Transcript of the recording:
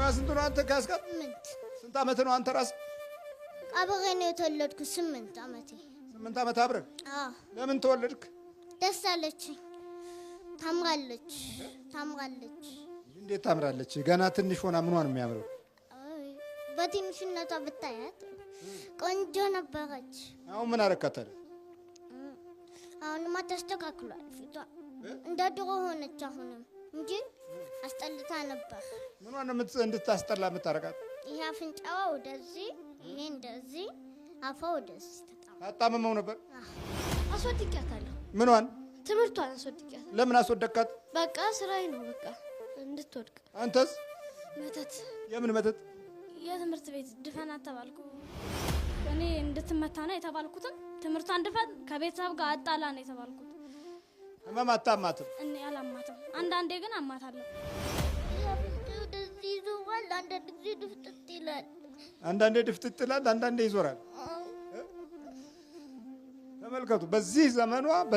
ስንት ነው አንተ ካስቀጥ? ስንት ዓመት ነው አንተ ራስ? አብሬ ነው የተወለድኩ 8 ዓመቴ። 8 ዓመት አብረን? አዎ። ለምን ተወለድክ? ደስ አለች። ታምራለች። እንዴት ታምራለች? ገና ትንሽ ሆና ምኗን ነው የሚያምረው? በትንሽነቷ ብታያት ቆንጆ ነበረች። አሁን ምን አረካታለ? አሁንማ ተስተካክሏል ፊቷ። እንደ ድሮ ሆነች አሁንም እንጂ አስጠልታ ነበር። ምኗን ነው እንድታስጠላ የምታረጋት? ይሄ አፍንጫዋ ወደዚህ፣ ይሄ እንደዚህ፣ አፏ ወደዚህ ታጣመመው ነበር። አስወድቂያታለሁ። ምኗን? ትምህርቷን አስወድቂያታለሁ። ለምን አስወደካት? በቃ ስራዬ ነው በቃ እንድትወድቅ። አንተስ? መተት። የምን መተት? የትምህርት ቤት ድፈናት ተባልኩ። እኔ እንድትመታ ነው የተባልኩትም ትምህርቷን ድፈን ከቤተሰብ ጋር አጣላ ነው የተባልኩት። ህመም አታማትም? እኔ አላማትም። አንዳንዴ ግን አማታለሁ። ወደዚህ ይዞራል፣ አንዳንድ ጊዜ ድፍጥጥ ይላል። አንዳንዴ ድፍጥጥ ይላል፣ አንዳንዴ ይዞራል። ተመልከቱ በዚህ ዘመኗ